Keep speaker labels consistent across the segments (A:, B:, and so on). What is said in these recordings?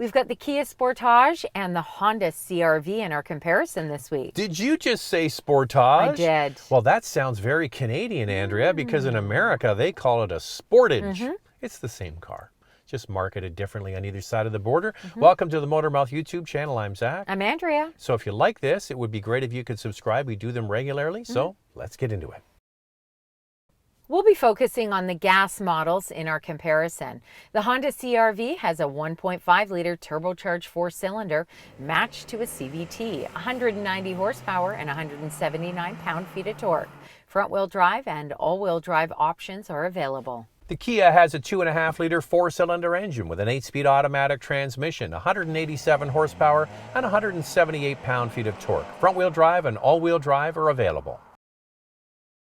A: We've got the Kia Sportage and the Honda CR-V in our comparison this week.
B: Did you just say Sportage?
A: I did.
B: Well, that sounds very Canadian, Andrea, because in America they call it a Sportage. It's the same car, just marketed differently on either side of the border. Welcome to the Motormouth YouTube channel. I'm Zach.
A: I'm Andrea.
B: So if you like this, it would be great if you could subscribe. We do them regularly, so let's get into it.
A: We'll be focusing on the gas models in our comparison. The Honda CR-V has a 1.5-liter turbocharged four-cylinder matched to a CVT, 190 horsepower and 179 pound-feet of torque. Front-wheel drive and all-wheel drive options are available.
B: The Kia has a 2.5-liter four-cylinder engine with an 8-speed automatic transmission, 187 horsepower and 178 pound-feet of torque. Front-wheel drive and all-wheel drive are available.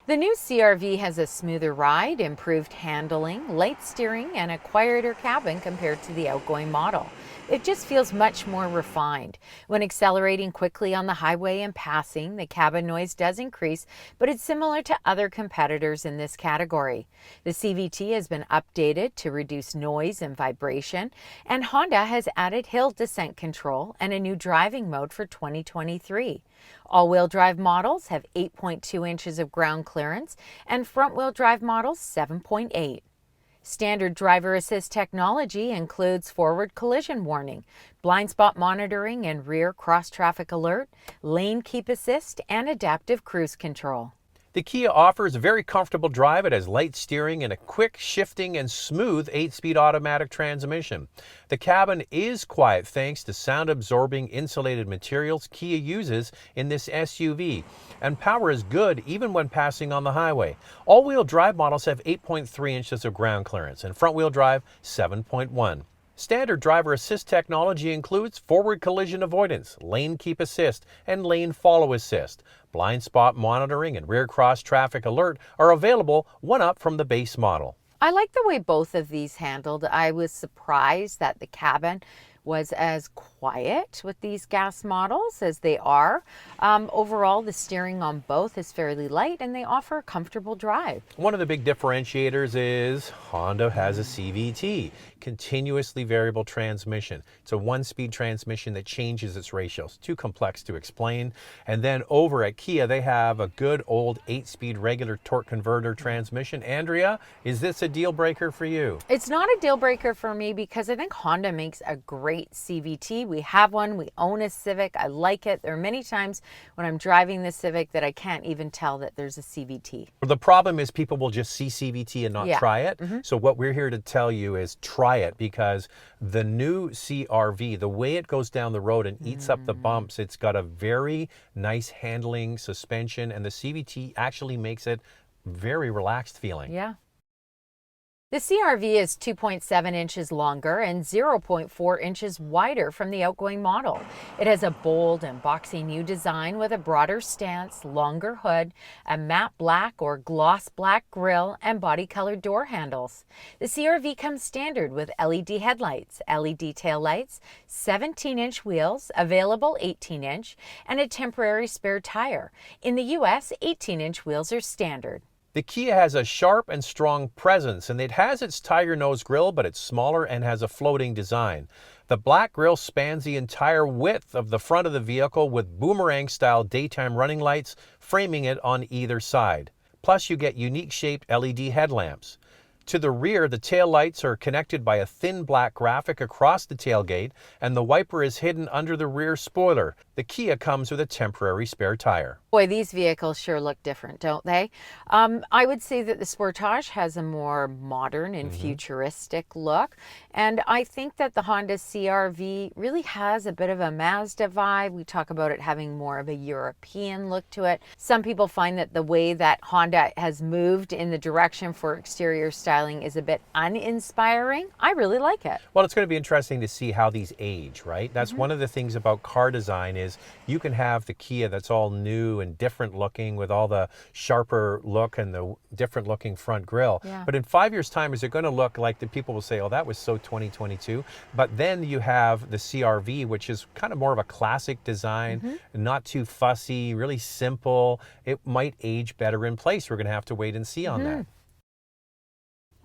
A: The new CR-V has a smoother ride, improved handling, light steering, and a quieter cabin compared to the outgoing model. It just feels much more refined. When accelerating quickly on the highway and passing, the cabin noise does increase, but it's similar to other competitors in this category. The CVT has been updated to reduce noise and vibration, and Honda has added hill descent control and a new driving mode for 2023. All-wheel drive models have 8.2 inches of ground clearance and front-wheel drive models 7.8. Standard driver assist technology includes forward collision warning, blind spot monitoring and rear cross-traffic alert, lane keep assist, and adaptive cruise control.
B: The Kia offers a very comfortable drive. It has light steering and a quick shifting and smooth 8-speed automatic transmission. The cabin is quiet thanks to sound-absorbing insulated materials Kia uses in this SUV. And power is good even when passing on the highway. All-wheel drive models have 8.3 inches of ground clearance and front-wheel drive 7.1. Standard driver assist technology includes forward collision avoidance, lane keep assist, and lane follow assist. Blind spot monitoring and rear cross traffic alert are available, one up from the base model.
A: I like the way both of these handled. I was surprised that the cabin was as quiet with these gas models as they are. Overall, the steering on both is fairly light and they offer a comfortable drive.
B: One of the big differentiators is Honda has a CVT, continuously variable transmission. It's a one-speed transmission that changes its ratios. Too complex to explain. And then over at Kia, they have a good old 8-speed regular torque converter transmission. Andrea, is this a deal breaker for you?
A: It's not a deal breaker for me because I think Honda makes a great CVT. We have one, we own a Civic, I like it. There are many times when I'm driving the Civic that I can't even tell that there's a CVT.
B: The problem is people will just see CVT and not try it. So what we're here to tell you is try it, because the new CR-V, the way it goes down the road and eats up the bumps, it's got a very nice handling suspension, and the CVT actually makes it very relaxed feeling.
A: Yeah. The CR-V is 2.7 inches longer and 0.4 inches wider from the outgoing model. It has a bold and boxy new design with a broader stance, longer hood, a matte black or gloss black grille, and body-colored door handles. The CR-V comes standard with LED headlights, LED taillights, 17-inch wheels, available 18-inch, and a temporary spare tire. In the U.S., 18-inch wheels are standard.
B: The Kia has a sharp and strong presence, and it has its tiger nose grille, but it's smaller and has a floating design. The black grille spans the entire width of the front of the vehicle with boomerang-style daytime running lights framing it on either side. Plus, you get unique shaped LED headlamps. To the rear, the tail lights are connected by a thin black graphic across the tailgate, and the wiper is hidden under the rear spoiler. The Kia comes with a temporary spare tire.
A: Boy, these vehicles sure look different, don't they? I would say that the Sportage has a more modern and futuristic look. And I think that the Honda CR-V really has a bit of a Mazda vibe. We talk about it having more of a European look to it. Some people find that the way that Honda has moved in the direction for exterior styling is a bit uninspiring. I really like it.
B: Well, it's going to be interesting to see how these age, right? That's one of the things about car design is you can have the Kia that's all new and different looking with all the sharper look and the different looking front grille. But in 5 years' time, is it going to look like the people will say, oh, that was so 2022? But then you have the CR-V, which is kind of more of a classic design, not too fussy, really simple. It might age better in place. We're going to have to wait and see on that.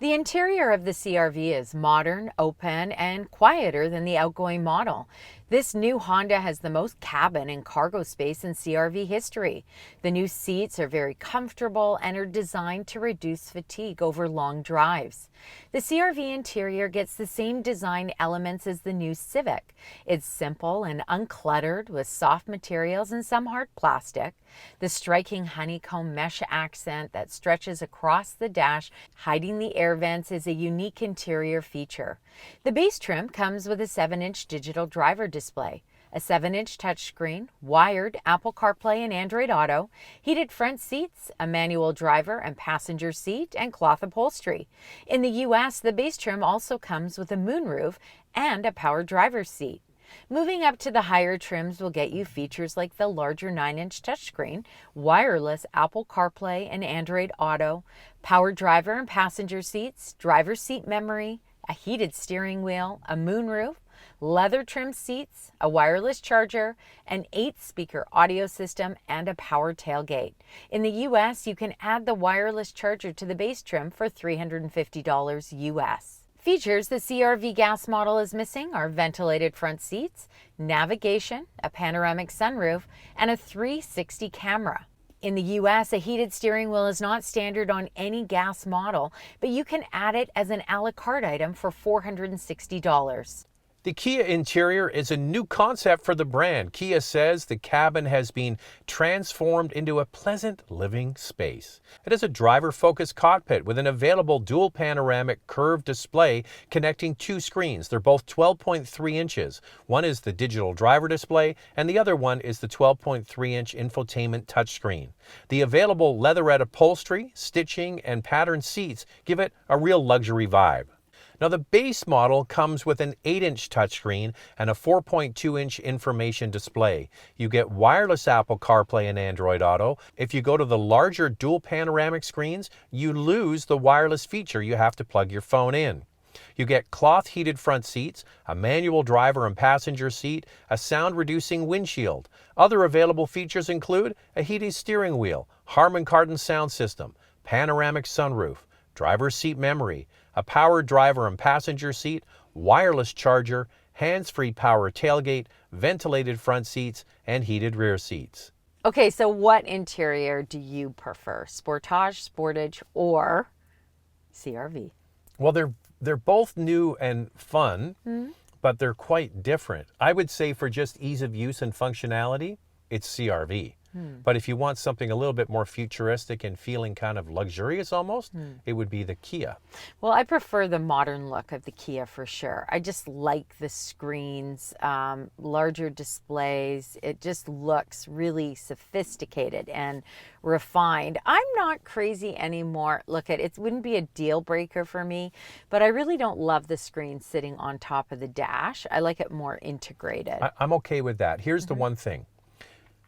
A: The interior of the CR-V is modern, open, and quieter than the outgoing model. This new Honda has the most cabin and cargo space in CR-V history. The new seats are very comfortable and are designed to reduce fatigue over long drives. The CR-V interior gets the same design elements as the new Civic. It's simple and uncluttered with soft materials and some hard plastic. The striking honeycomb mesh accent that stretches across the dash, hiding the air vents, is a unique interior feature. The base trim comes with a 7-inch digital driver display, a 7-inch touchscreen, wired Apple CarPlay and Android Auto, heated front seats, a manual driver and passenger seat, and cloth upholstery. In the US, the base trim also comes with a moonroof and a power driver's seat. Moving up to the higher trims will get you features like the larger 9-inch touchscreen, wireless Apple CarPlay and Android Auto, power driver and passenger seats, driver's seat memory, a heated steering wheel, a moonroof, leather trim seats, a wireless charger, an 8-speaker audio system, and a power tailgate. In the US, you can add the wireless charger to the base trim for $350 US. Features the CR-V gas model is missing are ventilated front seats, navigation, a panoramic sunroof, and a 360 camera. In the US, a heated steering wheel is not standard on any gas model, but you can add it as an a la carte item for $460.
B: The Kia interior is a new concept for the brand. Kia says the cabin has been transformed into a pleasant living space. It is a driver-focused cockpit with an available dual panoramic curved display connecting two screens. They're both 12.3 inches. One is the digital driver display, and the other one is the 12.3-inch infotainment touchscreen. The available leatherette upholstery, stitching, and patterned seats give it a real luxury vibe. Now, the base model comes with an 8-inch touchscreen and a 4.2-inch information display. You get wireless Apple CarPlay and Android Auto. If you go to the larger dual panoramic screens, you lose the wireless feature. You have to plug your phone in. You get cloth heated front seats, a manual driver and passenger seat, a sound-reducing windshield. Other available features include a heated steering wheel, Harman Kardon sound system, panoramic sunroof, driver's seat memory, a power driver and passenger seat, wireless charger, hands-free power tailgate, ventilated front seats, and heated rear seats.
A: Okay, so what interior do you prefer? Sportage, Sportage, or CR-V?
B: Well, they're both new and fun, but they're quite different. I would say for just ease of use and functionality, it's CR-V. But if you want something a little bit more futuristic and feeling kind of luxurious almost, it would be the Kia.
A: Well, I prefer the modern look of the Kia for sure. I just like the screens, larger displays. It just looks really sophisticated and refined. I'm not crazy anymore. Look, it wouldn't be a deal breaker for me, but I really don't love the screen sitting on top of the dash. I like it more integrated.
B: I'm okay with that. Here's the one thing.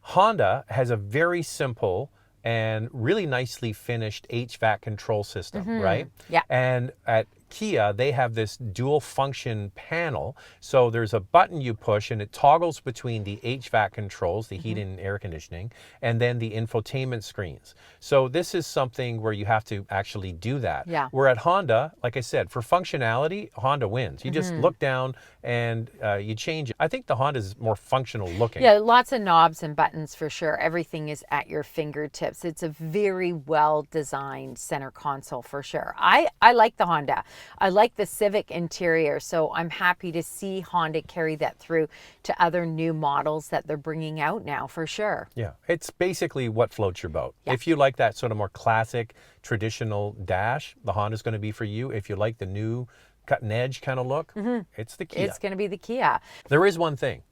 B: Honda has a very simple and really nicely finished HVAC control system, right?
A: Yeah.
B: And at Kia, they have this dual function panel. So there's a button you push and it toggles between the HVAC controls, the heating and air conditioning, and then the infotainment screens. So this is something where you have to actually do that.
A: Yeah.
B: Where at Honda, like I said, for functionality, Honda wins. You just look down and you change it. I think the Honda is more functional looking.
A: Yeah, lots of knobs and buttons for sure. Everything is at your fingertips. It's a very well designed center console for sure. I like the Honda. I like the Civic interior, so I'm happy to see Honda carry that through to other new models that they're bringing out now for sure.
B: Yeah, it's basically what floats your boat.
A: Yeah.
B: If you like that sort of more classic, traditional dash, the Honda's going to be for you. If you like the new cutting edge kind of look, it's the Kia.
A: It's going to be the Kia.
B: There is one thing,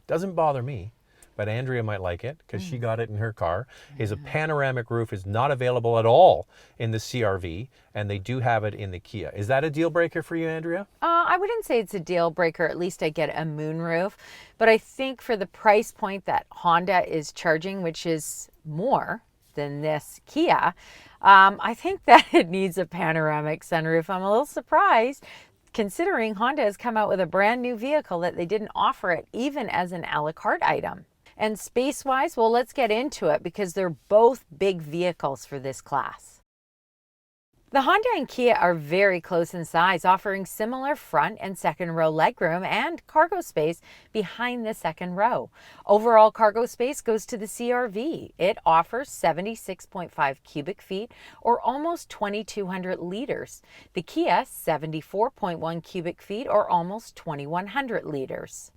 B: doesn't bother me, but Andrea might like it because she got it in her car, is a panoramic roof is not available at all in the CR-V, and they do have it in the Kia. Is that a deal breaker for you, Andrea?
A: I wouldn't say it's a deal breaker. At least I get a moonroof. But I think for the price point that Honda is charging, which is more than this Kia, I think that it needs a panoramic sunroof. I'm a little surprised considering Honda has come out with a brand new vehicle that they didn't offer it even as an a la carte item. And space-wise, well, let's get into it because they're both big vehicles for this class. The Honda and Kia are very close in size, offering similar front and second row legroom and cargo space behind the second row. Overall cargo space goes to the CR-V. It offers 76.5 cubic feet or almost 2,200 liters. The Kia, 74.1 cubic feet or almost 2,100 liters.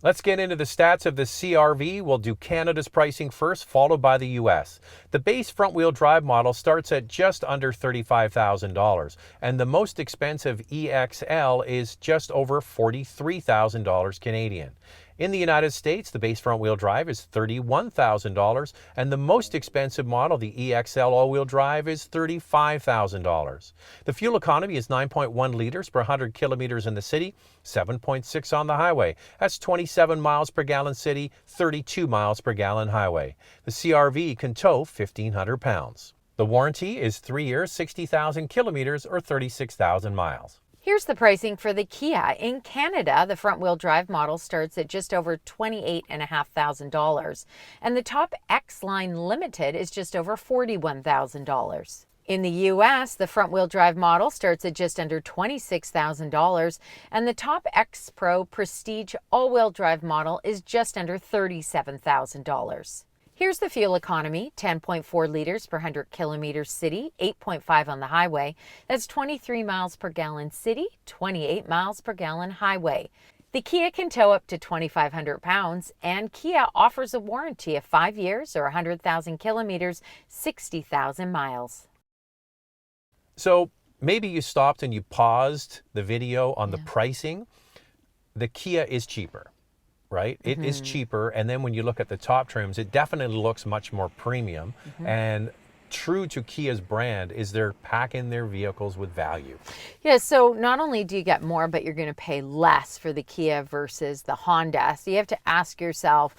B: Let's get into the stats of the CR-V. We'll do Canada's pricing first, followed by the US. The base front-wheel drive model starts at just under $35,000, and the most expensive EXL is just over $43,000 Canadian. In the United States, the base front-wheel drive is $31,000, and the most expensive model, the EXL all-wheel drive, is $35,000. The fuel economy is 9.1 liters per 100 kilometers in the city, 7.6 on the highway. That's 27 miles per gallon city, 32 miles per gallon highway. The CR-V can tow 1,500 pounds. The warranty is 3 years, 60,000 kilometers, or 36,000 miles.
A: Here's the pricing for the Kia. In Canada, the front-wheel drive model starts at just over $28,500, and the top X-Line Limited is just over $41,000. In the US, the front-wheel drive model starts at just under $26,000, and the top X Pro Prestige all-wheel drive model is just under $37,000. Here's the fuel economy, 10.4 liters per 100 kilometers city, 8.5 on the highway. That's 23 miles per gallon city, 28 miles per gallon highway. The Kia can tow up to 2,500 pounds, and Kia offers a warranty of 5 years or 100,000 kilometers, 60,000 miles.
B: So maybe you stopped and you paused the video on the pricing. The Kia is cheaper. Right? It is cheaper, and then when you look at the top trims, it definitely looks much more premium. And true to Kia's brand is they're packing their vehicles with value.
A: Yeah, so not only do you get more, but you're going to pay less for the Kia versus the Honda. So you have to ask yourself,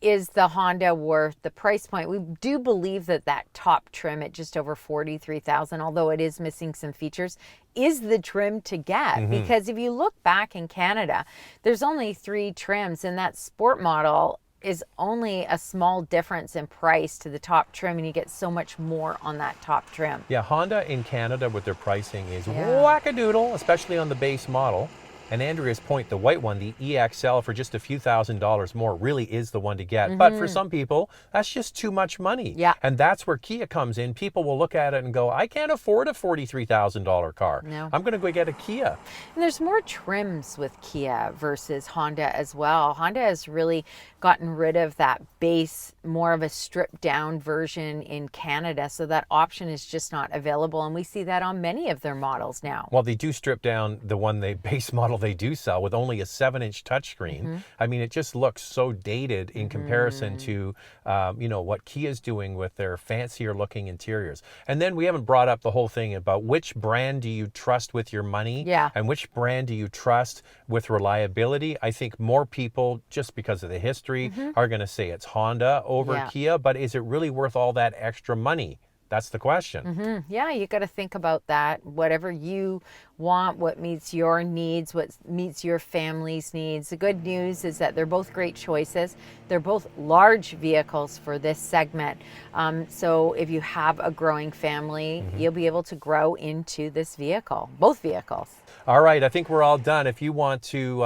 A: is the Honda worth the price point? We do believe that that top trim at just over $43,000, although it is missing some features, is the trim to get. Because if you look back in Canada, there's only 3 trims, and that sport model is only a small difference in price to the top trim, and you get so much more on that top trim.
B: Yeah, Honda in Canada with their pricing is wackadoodle, especially on the base model. And Andrea's point, the white one, the EXL, for just a few $1,000s more, really is the one to get. But for some people, that's just too much money.
A: Yeah.
B: And that's where Kia comes in. People will look at it and go, I can't afford a $43,000 car.
A: No.
B: I'm going to go get a Kia.
A: And there's more trims with Kia versus Honda as well. Honda has really gotten rid of that base, more of a stripped down version in Canada. So that option is just not available. And we see that on many of their models now.
B: Well, they do strip down the one base model they do sell with only a 7-inch touchscreen. I mean, it just looks so dated in comparison to, what Kia's doing with their fancier looking interiors. And then we haven't brought up the whole thing about which brand do you trust with your money and which brand do you trust with reliability. I think more people, just because of the history, are going to say it's Honda over Kia, but is it really worth all that extra money? That's the question.
A: Yeah, you got to think about that. Whatever you want, what meets your needs, what meets your family's needs. The good news is that they're both great choices. They're both large vehicles for this segment. So if you have a growing family, you'll be able to grow into this vehicle, both vehicles.
B: All right, I think we're all done. If you want to,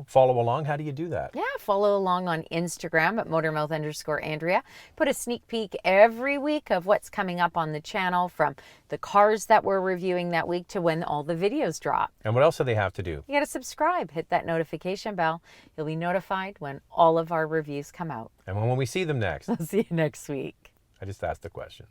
B: follow along, how do you do that?
A: Yeah, follow along on Instagram at Motormouth_Andrea. Put a sneak peek every week of what's coming up on the channel, from the cars that we're reviewing that week to when all the videos drop.
B: And what else do they have to do?
A: You got to subscribe, hit that notification bell. You'll be notified when all of our reviews come out.
B: And when we see them next.
A: I'll see you next week.
B: I just asked the questions.